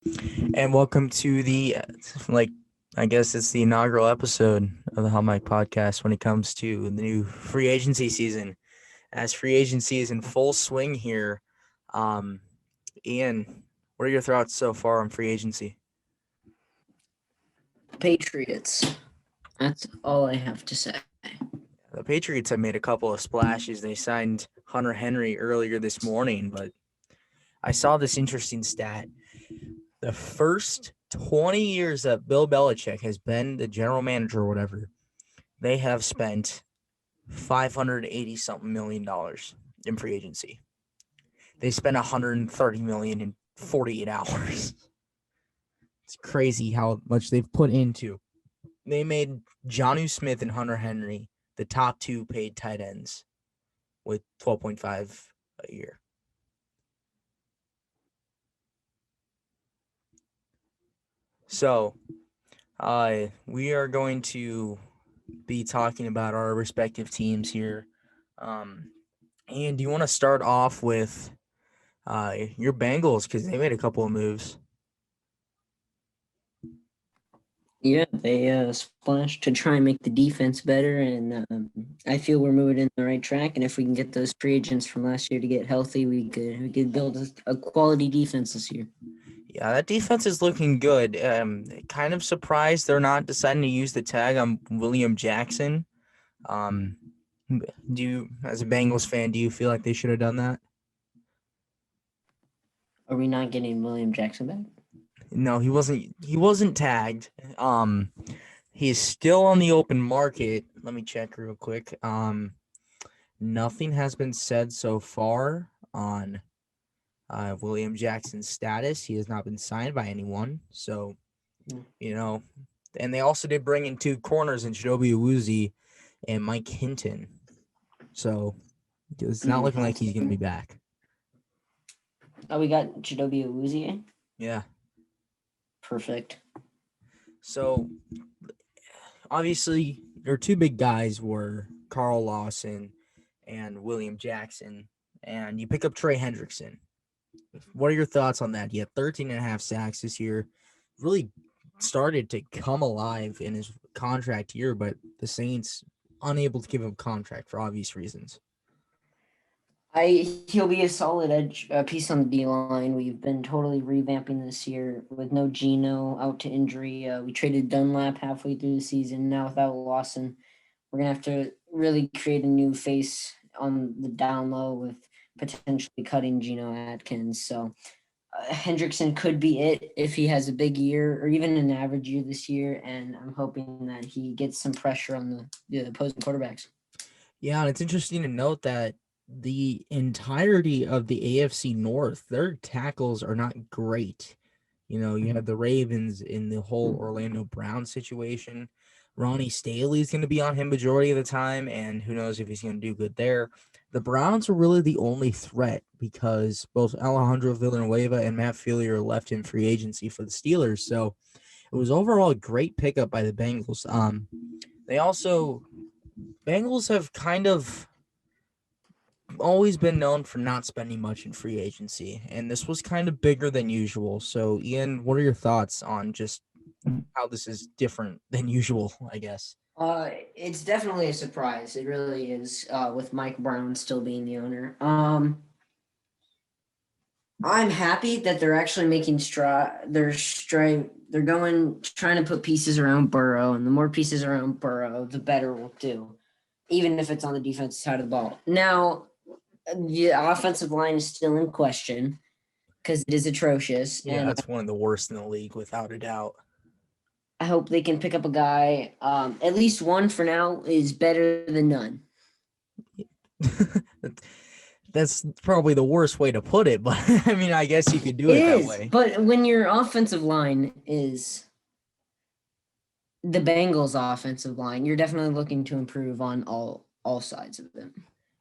And welcome to I guess it's the inaugural episode of the Hot Mic podcast when it comes to the new free agency season. As free agency is in full swing here, um, Ian, what are your thoughts so far on free agency? Patriots. That's all I have to say. The Patriots have made a couple of splashes. They signed Hunter Henry earlier this morning, but I saw this interesting stat. The first 20 years that Bill Belichick has been the general manager or whatever, they have spent 580 something $1 million in free agency. They spent 130 million in 48 hours. It's crazy how much they've put into. They made Jonnu Smith and Hunter Henry the top two paid tight ends with 12.5 a year. So, we are going to be talking about our respective teams here. And do you want to start off with your Bengals because they made a couple of moves? Yeah, they splashed to try and make the defense better, and I feel we're moving in the right track. And if we can get those free agents from last year to get healthy, we could build a quality defense this year. Yeah, that defense is looking good. Kind of surprised they're not deciding to use the tag on William Jackson. Um, do you, as a Bengals fan, do you feel like they should have done that? Are we not getting William Jackson back? No, he wasn't. He wasn't tagged. He is still on the open market. Let me check real quick. Nothing has been said so far on William Jackson's status. He has not been signed by anyone. So, you know, and they also did bring in two corners in Chidobe Awuzie and Mike Hinton. So it's not looking like he's going to be back. Oh, we got Chidobe Awuzie. Yeah. Perfect. So obviously, your two big guys were Carl Lawson and William Jackson, and you pick up Trey Hendrickson. What are your thoughts on that? He had 13 and a half sacks this year. Really started to come alive in his contract year, but the Saints unable to give him a contract for obvious reasons. He'll be a solid edge piece on the D line. We've been totally revamping this year with no Geno out to injury. We traded Dunlap halfway through the season. Now without Lawson, we're gonna have to really create a new face on the down low with potentially cutting Geno Atkins. So Hendrickson could be it if he has a big year or even an average year this year. And I'm hoping that he gets some pressure on the opposing quarterbacks. Yeah, and it's interesting to note that the entirety of the AFC North, their tackles are not great. You have the Ravens in the whole Orlando Brown situation. Ronnie Staley is going to be on him majority of the time, and who knows if he's going to do good there. The Browns are really the only threat because both Alejandro Villanueva and Matt Fillier are left in free agency for the Steelers. So it was overall a great pickup by the Bengals. They also Bengals have kind of always been known for not spending much in free agency, and this was kind of bigger than usual. So, Ian, what are your thoughts on just how this is different than usual, I guess? It's definitely a surprise. It really is. With Mike Brown still being the owner. I'm happy that they're actually making They're going trying to put pieces around Burrow, and the more pieces around Burrow, the better we'll do, even if it's on the defensive side of the ball. Now, the offensive line is still in question because it is atrocious, Yeah, and that's one of the worst in the league, without a doubt. I hope they can pick up a guy. At least one for now is better than none. That's probably the worst way to put it, but I mean, I guess you could do It it that is, way. but when your offensive line is the Bengals' offensive line, you're definitely looking to improve on all sides of it.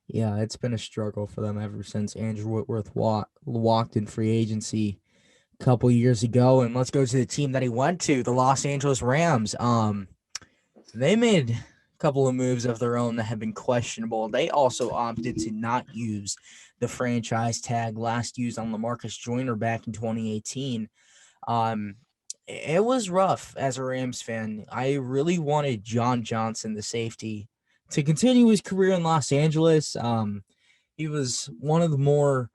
Yeah, it's been a struggle for them ever since Andrew Whitworth walked in free agency a couple years ago. And let's go to the team that he went to, the Los Angeles Rams. They made a couple of moves of their own that have been questionable. They also opted to not use the franchise tag last used on LaMarcus Joyner back in 2018. Um, it was rough as a Rams fan. I really wanted John Johnson, the safety, to continue his career in Los Angeles. He was one of the more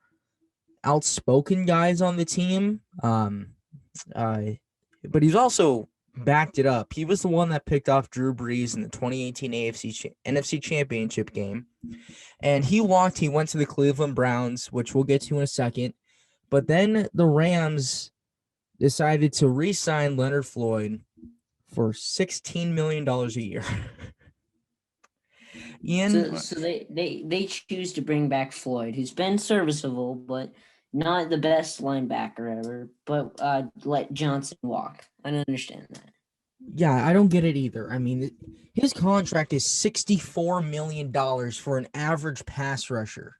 outspoken guys on the team. Uh, but he's also backed it up. He was the one that picked off Drew Brees in the 2018 NFC Championship game. And he walked, he went to the Cleveland Browns, which we'll get to in a second. But then the Rams decided to re-sign Leonard Floyd for $16 million a year. Ian, So they choose to bring back Floyd, who's been serviceable, but not the best linebacker ever. But let Johnson walk. I don't understand that. yeah, I don't get it either. I mean, his contract is $64 million for an average pass rusher.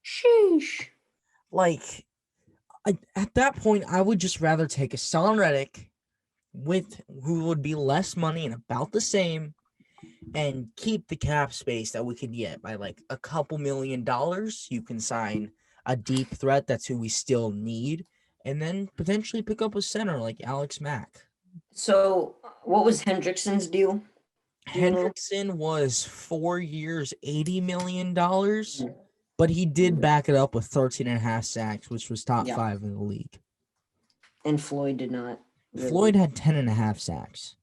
Sheesh. Like, at that point, I would just rather take a Son Reddick with who would be less money and about the same, and keep the cap space that we could get by like a couple $1,000,000. You can sign a deep threat. That's who we still need, and then potentially pick up a center like Alex Mack. So what was Hendrickson's deal? Do you know? Hendrickson was 4 years, $80 million, Mm. but he did back it up with 13 and a half sacks, which was top Yeah. 5 in the league. And Floyd did not. Really. Floyd had 10 and a half sacks.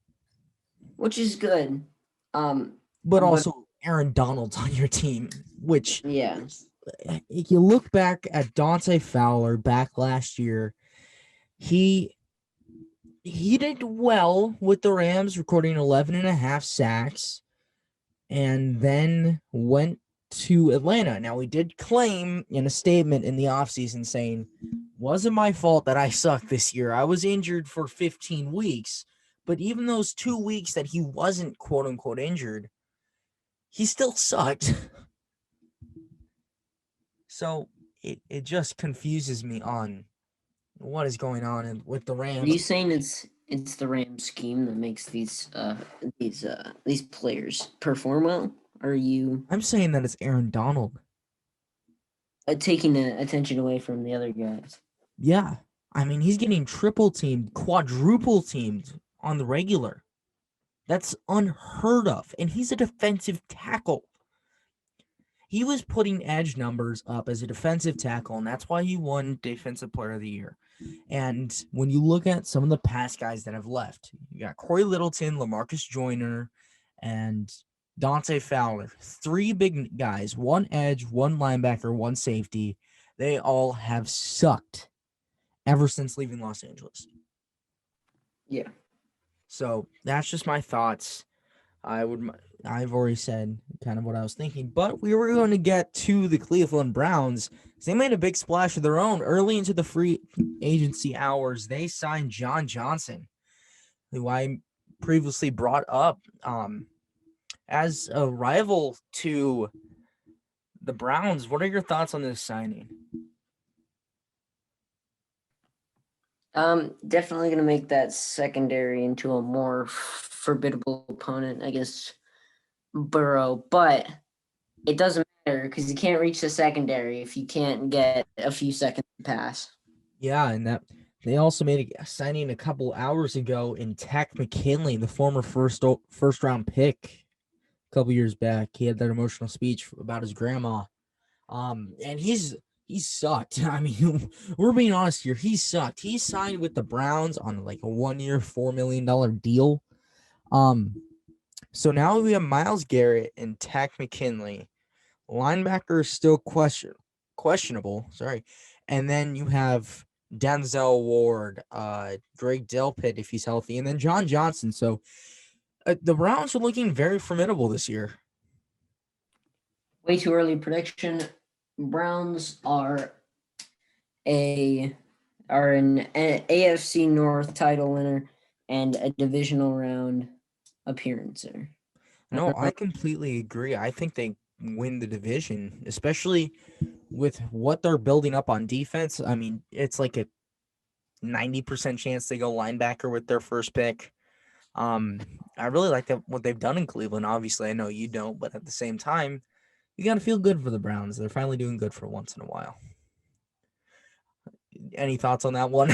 Which is good. But also Aaron Donald's on your team, which yeah. If you look back at Dante Fowler back last year, he did well with the Rams, recording 11 and a half sacks, and then went to Atlanta. Now, he did claim in a statement in the offseason saying, wasn't my fault that I sucked this year. I was injured for 15 weeks. But even those 2 weeks that he wasn't quote-unquote injured, he still sucked. So it just confuses me on what is going on with the Rams. Are you saying it's the Rams scheme that makes these players perform well? Or are you I'm saying that it's Aaron Donald. taking the attention away from the other guys? Yeah. I mean, he's getting triple teamed, quadruple teamed on the regular. That's unheard of. And he's a defensive tackle. He was putting edge numbers up as a defensive tackle, and that's why he won Defensive Player of the Year. And when you look at some of the past guys that have left, you got Corey Littleton, LaMarcus Joyner, and Dante Fowler. 3 big guys, 1 edge, 1 linebacker, 1 safety. They all have sucked ever since leaving Los Angeles. Yeah. So that's just my thoughts. I've already said kind of what I was thinking, but we were going to get to the Cleveland Browns. They made a big splash of their own early into the free agency hours. They signed John Johnson, who I previously brought up as a rival to the Browns. What are your thoughts on this signing? Definitely going to make that secondary into a more formidable opponent against Burrow, but it doesn't matter because you can't reach the secondary if you can't get a few seconds to pass. Yeah, and that they also made a signing a couple hours ago in Takk McKinley, the former first round pick a couple years back. He had that emotional speech about his grandma. And he's sucked. I mean, we're being honest here. He sucked. He signed with the Browns on like a 1-year, $4 million deal. So now we have Myles Garrett and Takk McKinley. Linebacker is still questionable. Sorry. And then you have Denzel Ward, Drake Delpit if he's healthy, and then John Johnson. So the Browns are looking very formidable this year. Way too early prediction. Browns are an AFC North title winner and a divisional round appearancer. No, I completely agree. I think they win the division, especially with what they're building up on defense. I mean, it's like a 90% chance they go linebacker with their first pick. I really like what they've done in Cleveland. Obviously, I know you don't, but at the same time, you got to feel good for the Browns. They're finally doing good for once in a while. Any thoughts on that one?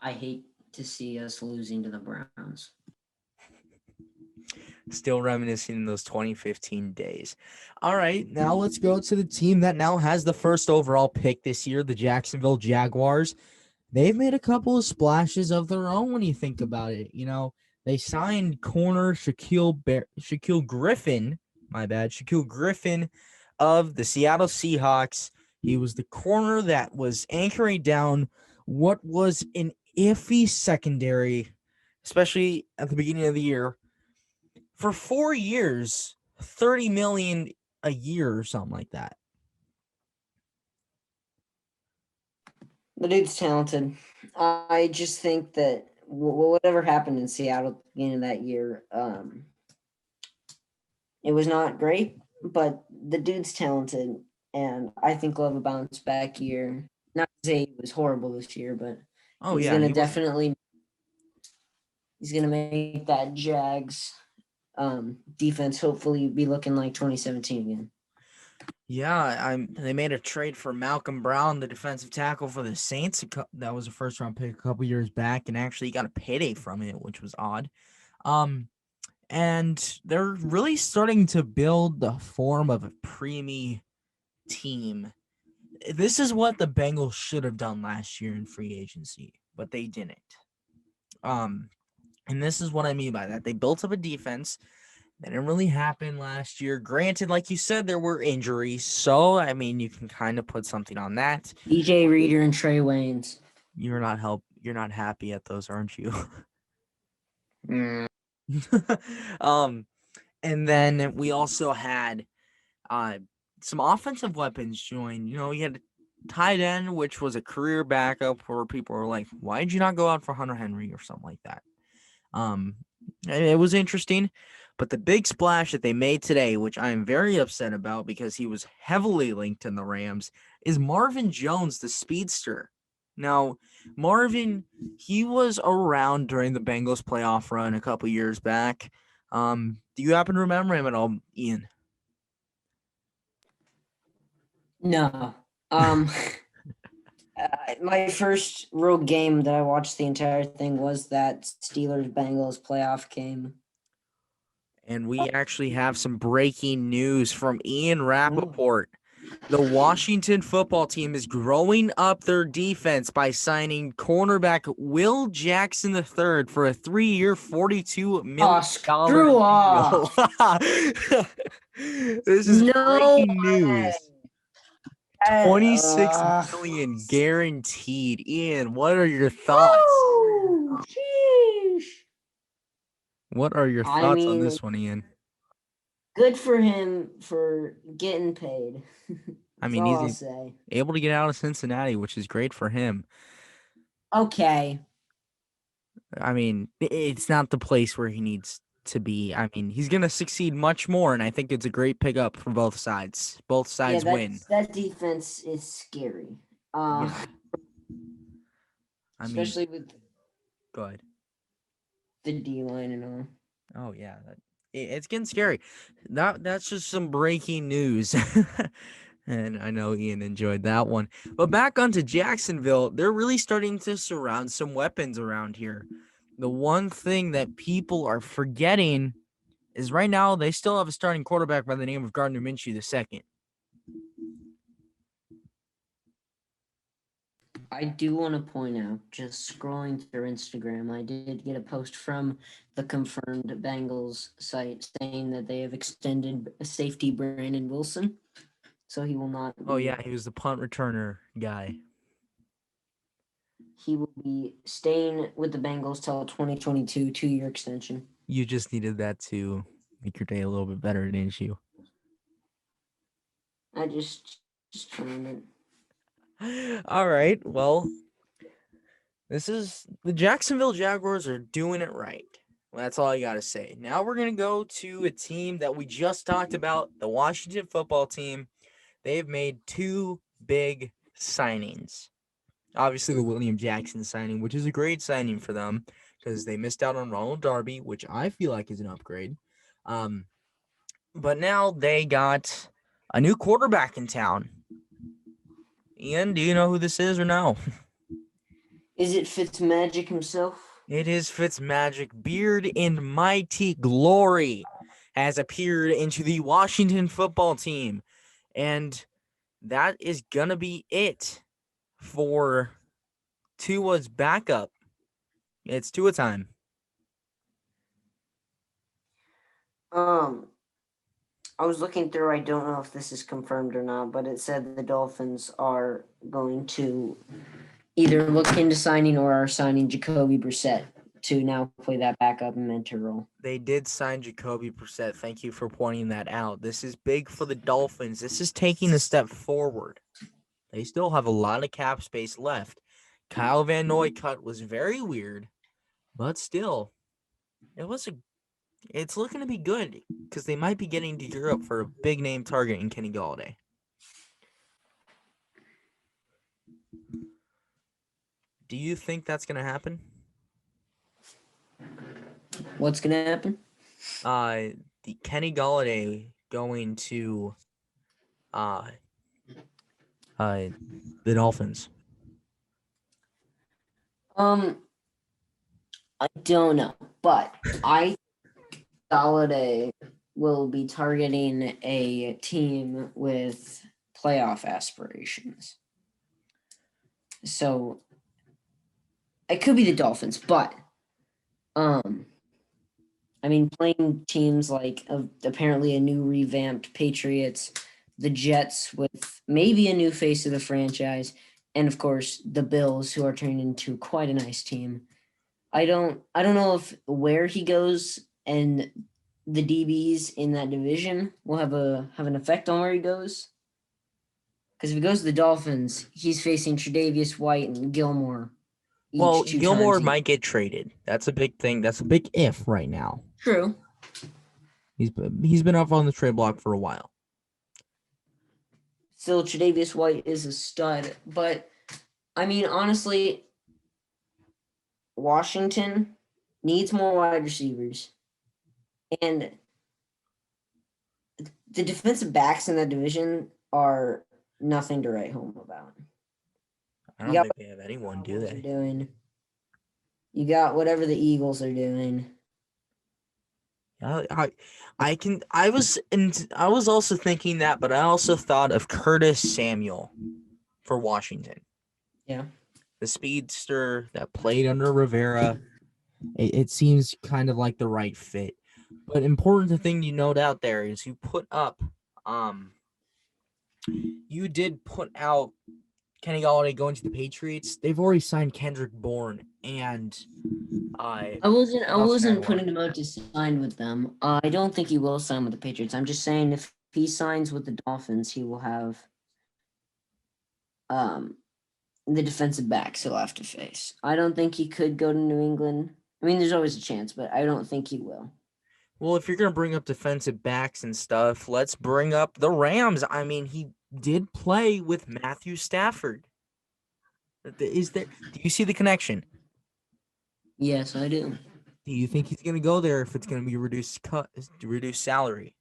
I hate to see us losing to the Browns. Still reminiscing in those 2015 days. All right, now let's go to the team that now has the first overall pick this year, the Jacksonville Jaguars. They've made a couple of splashes of their own when you think about it. You know, they signed corner Shaquille Griffin, Shaquille Griffin of the Seattle Seahawks. He was the corner that was anchoring down what was an iffy secondary, especially at the beginning of the year. For 4 years, $30 million a year or something like that. The dude's talented. I just think that whatever happened in Seattle at the beginning of that year, it was not great, but the dude's talented, and I think he'll have a bounce back year. Not to say he was horrible this year, but he's gonna definitely he's gonna make that Jags defense hopefully be looking like 2017 again. Yeah, they made a trade for Malcolm Brown, the defensive tackle for the Saints. That was a first-round pick a couple years back, and actually got a payday from it, which was odd. And they're really starting to build the form of a preemie team. This is what the Bengals should have done last year in free agency, but they didn't. And this is what I mean by that. They built up a defense. That didn't really happen last year. Granted, like you said, there were injuries. So, I mean, you can kind of put something on that. DJ Reader and Trey Waynes. You're not happy at those, aren't you? And then we also had some offensive weapons join. You know, you had tight end, which was a career backup where people were like, why did you not go out for Hunter Henry or something like that? It was interesting. But the big splash that they made today, which I am very upset about because he was heavily linked in the Rams, is Marvin Jones, the speedster. Now, Marvin, he was around during the Bengals playoff run a couple years back. Do you happen to remember him at all, Ian? No. My first real game that I watched the entire thing was that Steelers-Bengals playoff game. And we actually have some breaking news from Ian Rappaport. The Washington football team is growing up their defense by signing cornerback Will Jackson III for a 3-year, $42 million screw off. This is breaking news. 26 million guaranteed. Ian, what are your thoughts? Woo! Sheesh. What are your thoughts on this one, Ian? Good for him for getting paid. I mean, he's able to get out of Cincinnati, which is great for him. Okay. I mean, it's not the place where he needs to be. I mean, he's going to succeed much more, and I think it's a great pickup for both sides. Both sides win. That defense is scary. Yeah. Especially with go ahead. The D-line and all. Oh, yeah. It's getting scary. That's just some breaking news. And I know Ian enjoyed that one. But back onto Jacksonville, they're really starting to surround some weapons around here. The one thing that people are forgetting is right now they still have a starting quarterback by the name of Gardner Minshew II. I do want to point out, just scrolling through Instagram, I did get a post from the confirmed Bengals site saying that they have extended safety Brandon Wilson. So he will not. Oh, yeah, he was the punt returner guy. He will be staying with the Bengals till 2022, 2-year extension. You just needed that to make your day a little bit better, didn't you? I just trying it. All right, well, the Jacksonville Jaguars are doing it right. Well, that's all I got to say. Now we're going to go to a team that we just talked about, the Washington football team. They've made 2 big signings. Obviously, the William Jackson signing, which is a great signing for them because they missed out on Ronald Darby, which I feel like is an upgrade. But now they got a new quarterback in town. Ian, do you know who this is or no? Is it Fitzmagic himself? It is Fitzmagic. Beard in mighty glory has appeared into the Washington football team. And that is going to be it for Tua's backup. It's Tua time. I was looking through. I don't know if this is confirmed or not, but it said the Dolphins are going to either look into signing or are signing Jacoby Brissett to now play that backup and mentor role. They did sign Jacoby Brissett. Thank you for pointing that out. This is big for the Dolphins. This is taking a step forward. They still have a lot of cap space left. Kyle Van Noy cut was very weird, but still, it's looking to be good because they might be getting to Europe for a big name target in Kenny Golladay. Do you think that's going to happen? What's going to happen? The Kenny Golladay going to the Dolphins. I don't know, but I Golladay will be targeting a team with playoff aspirations. So it could be the Dolphins, but I mean, playing teams like apparently a new revamped Patriots, the Jets with maybe a new face of the franchise, and of course the Bills, who are turning into quite a nice team. I don't know if where he goes and the DBs in that division will have an effect on where he goes. Because if he goes to the Dolphins, he's facing Tre'Davious White and Gilmore. Well, Gilmore might get traded. That's a big thing. That's a big if right now. True. He's been up on the trade block for a while. Still, Tre'Davious White is a stud, but I mean, honestly, Washington needs more wide receivers, and the defensive backs in that division are nothing to write home about. I don't think they have anyone, do they? You got whatever the Eagles are doing. I was also thinking that, but I also thought of Curtis Samuel for Washington. Yeah. The speedster that played under Rivera. It seems kind of like the right fit. But important thing you note out there is you did put out Kenny Golladay going to the Patriots. They've already signed Kendrick Bourne, and I wasn't putting him out to sign with them. I don't think he will sign with the Patriots. I'm just saying if he signs with the Dolphins, he will have the defensive backs he'll have to face. I don't think he could go to New England. I mean, there's always a chance, but I don't think he will. Well, if you're going to bring up defensive backs and stuff, let's bring up the Rams. I mean, he did play with Matthew Stafford. Do you see the connection? Yes, I do. Do you think he's going to go there if it's going to be reduced salary?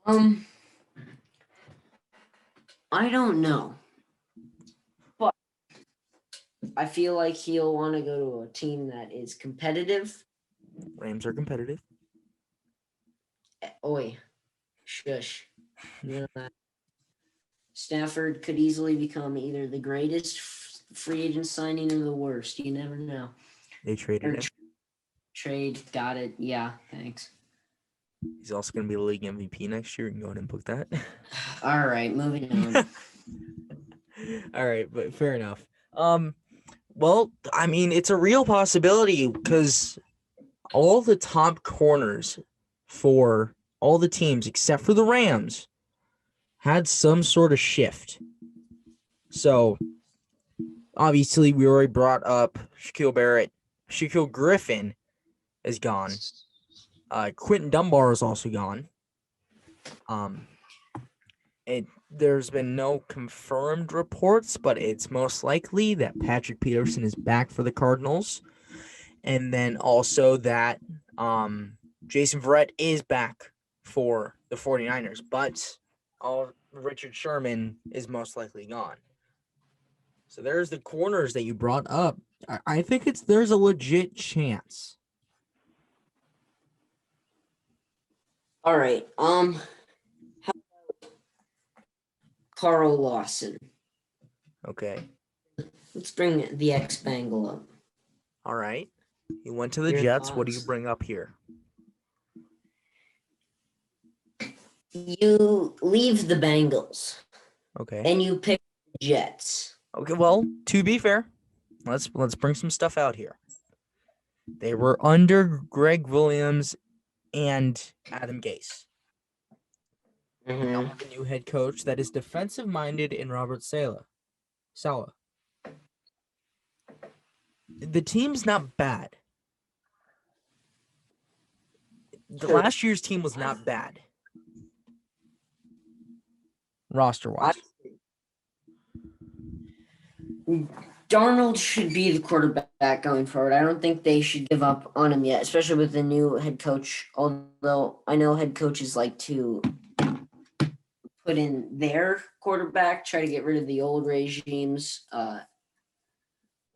I don't know. But I feel like he'll want to go to a team that is competitive. Rams are competitive. Oi, shush. You know that Stafford could easily become either the greatest free agent signing or the worst. You never know. They traded him. Trade, got it. Yeah, thanks. He's also going to be the league MVP next year. You can go ahead and book that. All right, moving on. All right, but fair enough. Well, I mean, it's a real possibility because all the top corners for all the teams except for the Rams had some sort of shift. So, obviously, we already brought up Shaquille Barrett. Shaquille Griffin is gone. Quentin Dunbar is also gone. There's been no confirmed reports, but it's most likely that Patrick Peterson is back for the Cardinals. And then also that Jason Verrett is back for the 49ers, but Richard Sherman is most likely gone. So there's the corners that you brought up. I think there's a legit chance. All right. How Carl Lawson. Okay. Let's bring the ex-Bengal up. All right. You went to the Your Jets. What do you thoughts? bring up here? You leave the Bengals Okay. and you pick the Jets. Okay. Well, to be fair, let's bring some stuff out here. They were under Greg Williams and Adam Gase. Now have a new head coach that is defensive-minded in Robert Saleh. The team's not bad. Last year's team was not bad. Roster-wise. Darnold should be the quarterback going forward. I don't think they should give up on him yet, especially with the new head coach. Although I know head coaches like to put in their quarterback, try to get rid of the old regime's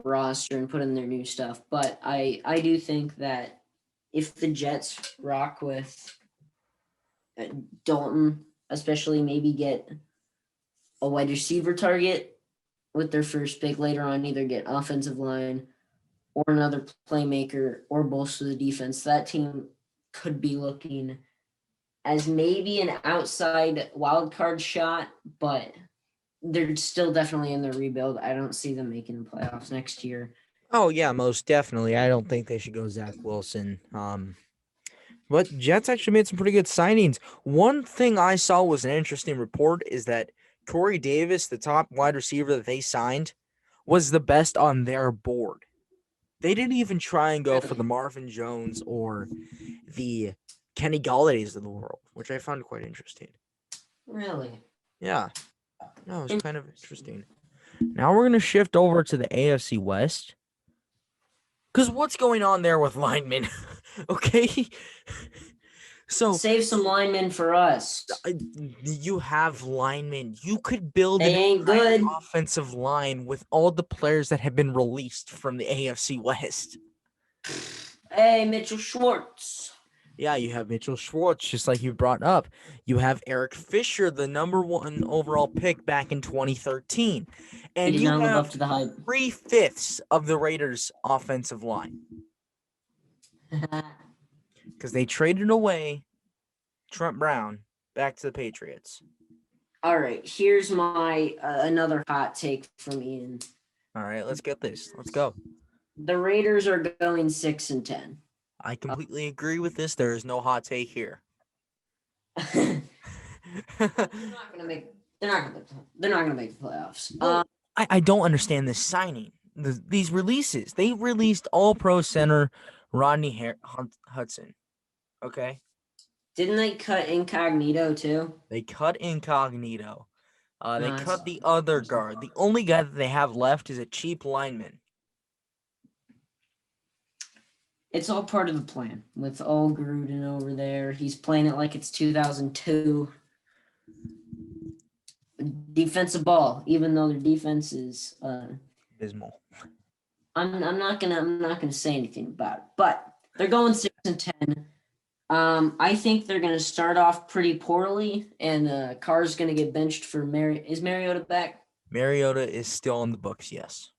roster and put in their new stuff. But I do think that if the Jets rock with Dalton, especially maybe get a wide receiver target with their first pick later on, either get offensive line or another playmaker or bolster the defense, that team could be looking as maybe an outside wild card shot, but they're still definitely in the rebuild. I don't see them making the playoffs next year. Oh yeah, most definitely. I don't think they should go Zach Wilson. But Jets actually made some pretty good signings. One thing I saw was an interesting report is that Corey Davis, the top wide receiver that they signed, was the best on their board. They didn't even try and go for the Marvin Jones or the Kenny Galladays of the world, which I found quite interesting. Really? Yeah. No, it's kind of interesting. Now we're going to shift over to the AFC West. Because what's going on there with linemen? Okay? So save some linemen for us. you have linemen. You could build They an ain't good. offensive line with all the players that have been released from the AFC West. Hey, Mitchell Schwartz. Yeah, you have Mitchell Schwartz, just like you brought up. You have Eric Fisher, the number 1 overall pick back in 2013. And you have 3/5 of the Raiders' offensive line. Because they traded away Trent Brown back to the Patriots. All right, here's my another hot take from Ian. All right, let's get this. Let's go. The Raiders are going 6-10. I completely agree with this. There is no hot take here. They're not gonna make the playoffs. I don't understand this signing. These releases. They released All-Pro center Rodney Hudson. Okay. Didn't they cut Incognito too? They cut Incognito. They cut the other guard. The only guy that they have left is a cheap lineman. It's all part of the plan with old Gruden over there. He's playing it like it's 2002. Defensive ball, even though their defense is abysmal. I'm not gonna say anything about it, but they're going 6-10. I think they're gonna start off pretty poorly, and Carr's gonna get benched for Is Mariota back? Mariota is still on the books, yes.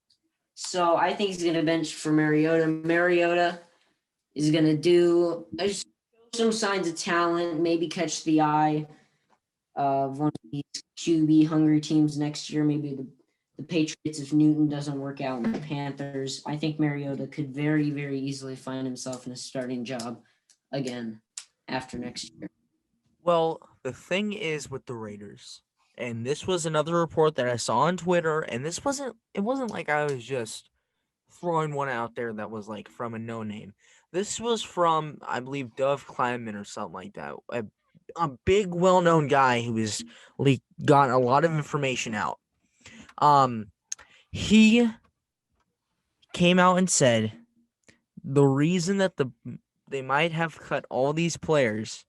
So I think he's gonna bench for Mariota. Mariota is gonna do some signs of talent, maybe catch the eye of one of these QB hungry teams next year. Maybe the Patriots if Newton doesn't work out, and the Panthers. I think Mariota could very, very easily find himself in a starting job again after next year. Well, the thing is with the Raiders, and this was another report that I saw on Twitter, and it wasn't like I was just throwing one out there that was like from a no-name. This was from, I believe, Dove Kleinman or something like that. A big, well-known guy who has got a lot of information out. He came out and said the reason that they might have cut all these players,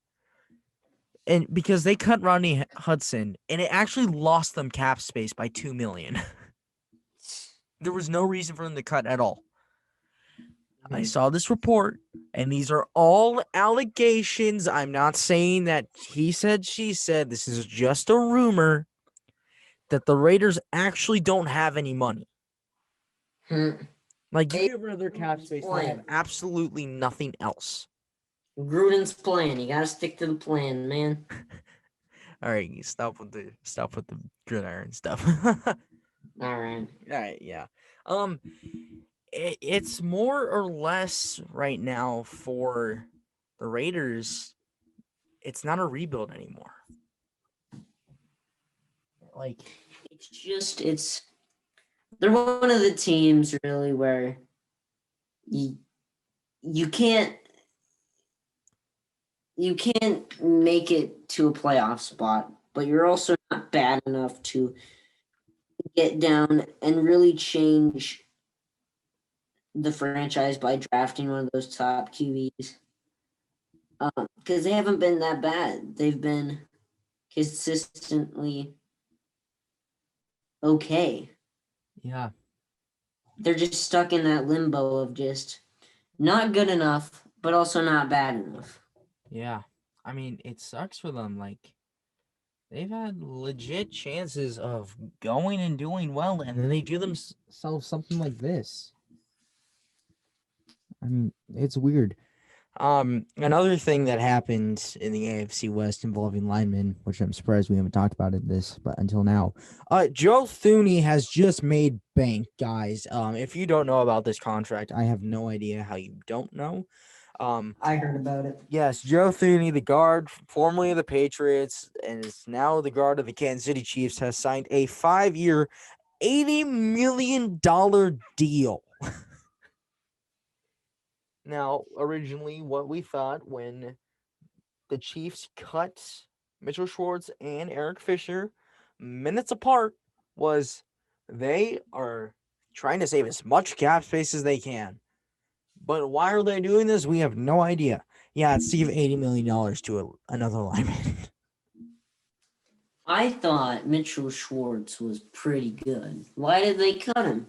and because they cut Rodney Hudson, and it actually lost them cap space by $2 million. There was no reason for them to cut at all. I Mhm. saw this report, and these are all allegations. I'm not saying that he said, she said. This is just a rumor that the Raiders actually don't have any money. Hmm. Like, you Hey, get rid of their cap space, and they have plan. absolutely nothing else. Gruden's plan. You gotta stick to the plan, man. All right, you stop with the gridiron stuff. All right. All right, yeah. Um, it's more or less right now for the Raiders. It's not a rebuild anymore. Like, It's they're one of the teams really where you you can't you can't make it to a playoff spot, but you're also not bad enough to get down and really change the franchise by drafting one of those top QBs. Because they haven't been that bad. They've been consistently okay. yeah, They're just stuck in that limbo of just not good enough, but also not bad enough. yeah. I mean, it sucks for them. Like, they've had legit chances of going and doing well, and then they do themselves something like this. I mean, it's weird. Another thing that happened in the AFC West involving linemen, which I'm surprised we haven't talked about in this, but until now, Joe Thuney has just made bank, guys. If you don't know about this contract, I have no idea how you don't know. I heard about it. Yes, Joe Thuney, the guard formerly of the Patriots and is now the guard of the Kansas City Chiefs, has signed a 5-year, $80 million deal. Now, originally, what we thought when the Chiefs cut Mitchell Schwartz and Eric Fisher minutes apart was they are trying to save as much cap space as they can. But why are they doing this? We have no idea. Yeah, it's to give $80 million to another lineman. I thought Mitchell Schwartz was pretty good. Why did they cut him?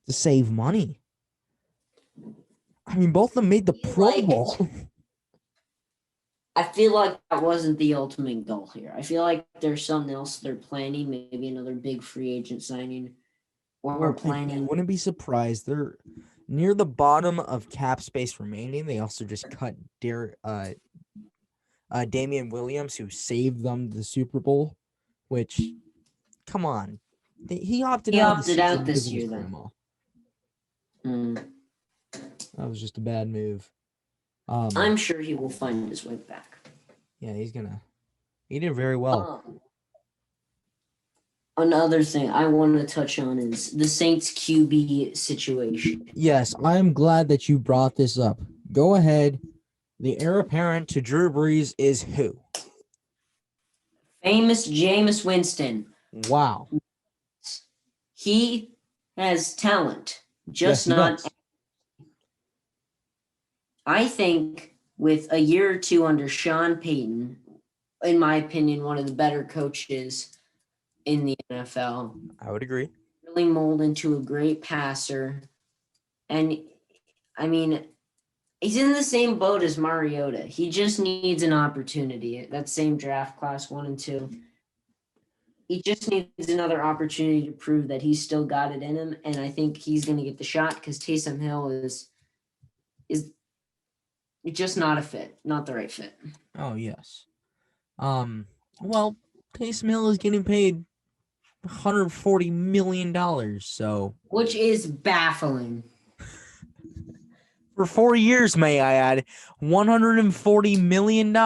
To save money. I mean, both of them made the Pro Bowl. I feel like that wasn't the ultimate goal here. I feel like there's something else they're planning, maybe another big free agent signing, or Well, I planning. wouldn't be surprised. They're near the bottom of cap space remaining. They also just cut Damian Williams, who saved them the Super Bowl. Which, come on, he opted He out of the opted season out because this of his year, then. grandma. Mm. That was just a bad move. I'm sure he will find his way back. Yeah, he did very well. Another thing I want to touch on is the Saints QB situation. Yes, I'm glad that you brought this up. Go ahead. The heir apparent to Drew Brees is who? Famous Jameis Winston. Wow. He has talent, Yes, just he not. does. I think with a year or two under Sean Payton, in my opinion, one of the better coaches in the NFL, I would agree. really mold into a great passer. And I mean, he's in the same boat as Mariota. He just needs an opportunity. That same draft class 1 and 2. He just needs another opportunity to prove that he's still got it in him. And I think he's going to get the shot because Taysom Hill is just not a fit, not the right fit. Oh, yes. Well, Taysom Hill is getting paid $140 million, so Which is baffling. for 4 years, may I add, $140 million.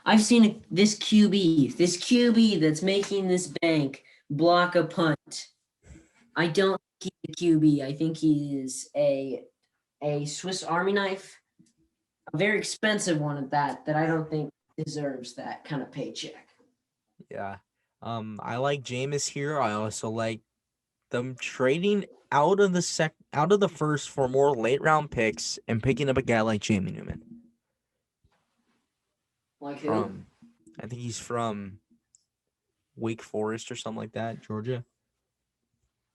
I've seen this QB that's making this bank block a punt. I don't think he's a QB. I think he is a Swiss Army knife, a very expensive one at that. That I don't think deserves that kind of paycheck. Yeah. I like Jameis here. I also like them trading out of the first for more late round picks and picking up a guy like Jamie Newman. Like who? I think he's from Wake Forest or something like that, Georgia.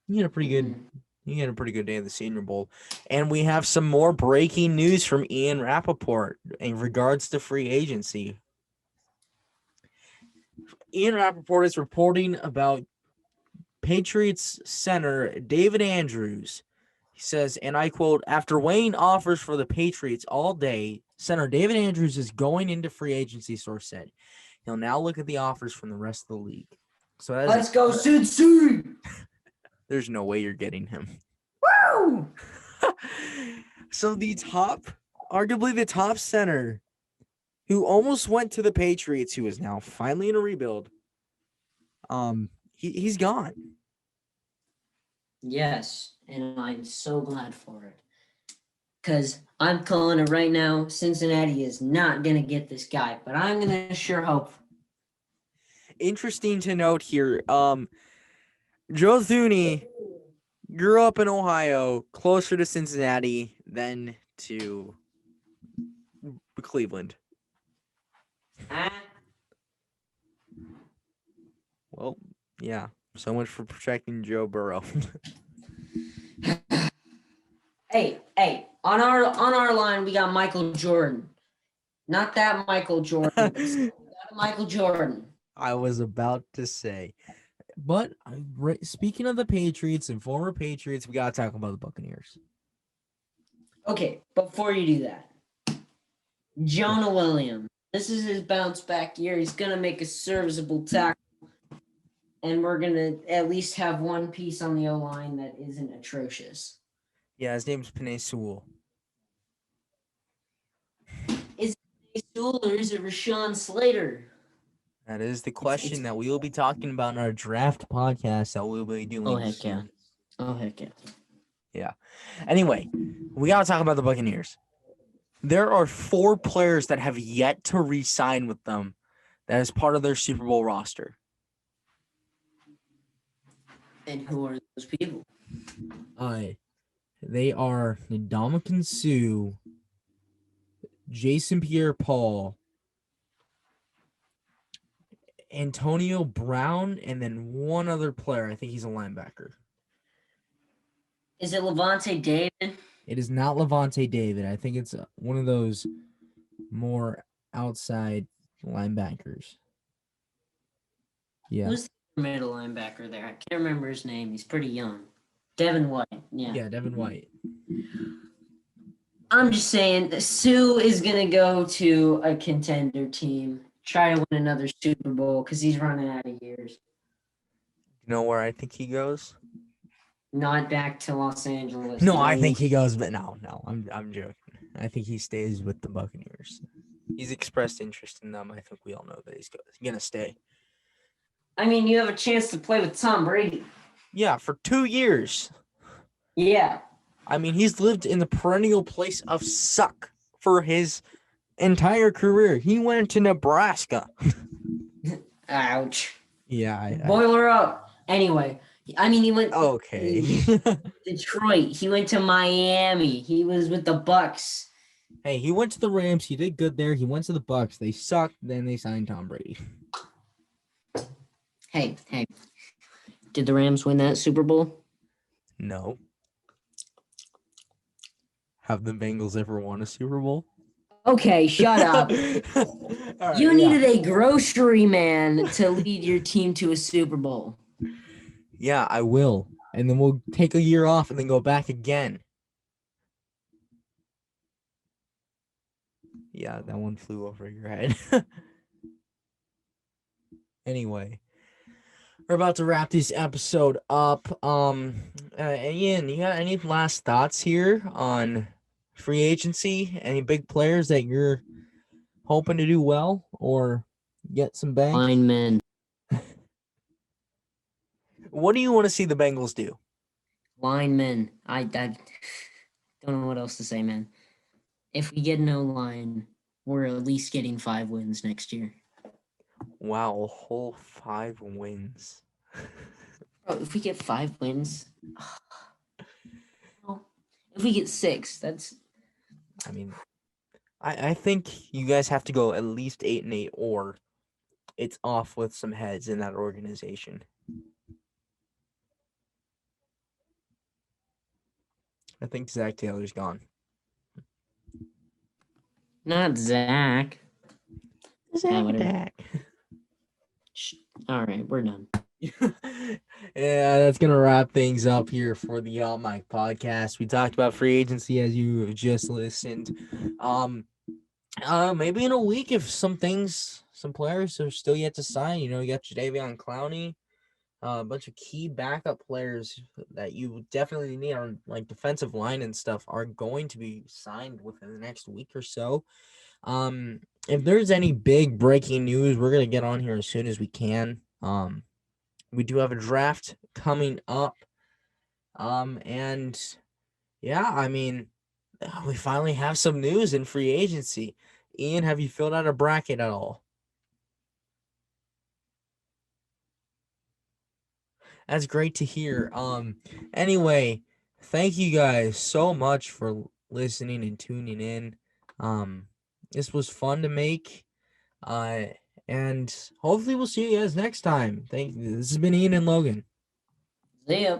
You had a pretty good. Mm. You had a pretty good day at the Senior Bowl. And we have some more breaking news from Ian Rappaport in regards to free agency. Ian Rappaport is reporting about Patriots center David Andrews. He says, and I quote, after weighing offers for the Patriots all day, center David Andrews is going into free agency, source said. He'll now look at the offers from the rest of the league. So Let's go, Cincy! There's no way you're getting him. Woo! So arguably the top center who almost went to the Patriots, who is now finally in a rebuild, he's gone. Yes, and I'm so glad for it. Because I'm calling it right now, Cincinnati is not going to get this guy, but I'm going to sure hope. Interesting to note here, Joe Thuney grew up in Ohio, closer to Cincinnati than to Cleveland. Well, yeah. So much for protecting Joe Burrow. Hey, on our line we got Michael Jordan. Not that Michael Jordan, but Michael Jordan. I was about to say. But speaking of the Patriots and former Patriots, we got to talk about the Buccaneers. Okay, before you do that, Jonah Williams. This is his bounce back year. He's going to make a serviceable tackle. And we're going to at least have one piece on the O-line that isn't atrocious. Yeah, his name's Penei Sewell. Is it Penei Sewell or is it Rashawn Slater? That is the question that we will be talking about in our draft podcast that we'll be doing. Oh, heck yeah. Oh, heck yeah. Yeah. Anyway, we got to talk about the Buccaneers. There are 4 players that have yet to re-sign with them that is part of their Super Bowl roster. And who are those people? They are Ndamukong Suh, Jason Pierre-Paul, Antonio Brown, and then one other player. I think he's a linebacker. Is it Levante David? It is not Levante David. I think it's one of those more outside linebackers. Yeah. Who's the middle linebacker there? I can't remember his name. He's pretty young. Devin White. Yeah, Devin White. I'm just saying that Sue is going to go to a contender team, try to win another Super Bowl because he's running out of years. You know where I think he goes? Not back to Los Angeles. No, I think he goes, but no, I'm joking. I think he stays with the Buccaneers. He's expressed interest in them. I think we all know that he's going to stay. I mean, you have a chance to play with Tom Brady. Yeah, for 2 years. Yeah. I mean, he's lived in the perennial place of suck for his entire career. He went to Nebraska. Ouch. Yeah. Boil her up. Anyway, I mean, he went. Okay. Detroit. He went to Miami. He was with the Bucks. Hey, he went to the Rams. He did good there. He went to the Bucks. They sucked. Then they signed Tom Brady. Hey. Did the Rams win that Super Bowl? No. Have the Bengals ever won a Super Bowl? Okay, shut up. Right, you needed a grocery man to lead your team to a Super Bowl. Yeah, I will. And then we'll take a year off and then go back again. Yeah, that one flew over your head. Anyway, we're about to wrap this episode up. Ian, you got any last thoughts here on free agency? Any big players that you're hoping to do well or get some bank? Linemen. What do you want to see the Bengals do? Linemen. I don't know what else to say, man. If we get no line, we're at least getting 5 wins next year. Wow, a whole 5 wins. Bro, if we get 5 wins, if we get 6, that's. I mean, I think you guys have to go at least 8-8 or it's off with some heads in that organization. I think Zach Taylor's gone. Not Zach. Zach whatever. Dak. All right, we're done. Yeah, that's gonna wrap things up here for the Mike podcast. We talked about free agency as you have just listened. Maybe in a week if some players are still yet to sign. You know, you got Jadeveon Clowney, a bunch of key backup players that you definitely need on like defensive line and stuff are going to be signed within the next week or so. If there's any big breaking news, we're gonna get on here as soon as we can. We do have a draft coming up. And yeah, I mean, we finally have some news in free agency. Ian, have you filled out a bracket at all? That's great to hear. Anyway, thank you guys so much for listening and tuning in. This was fun to make. And hopefully we'll see you guys next time. Thank you. This has been Ian and Logan. See ya.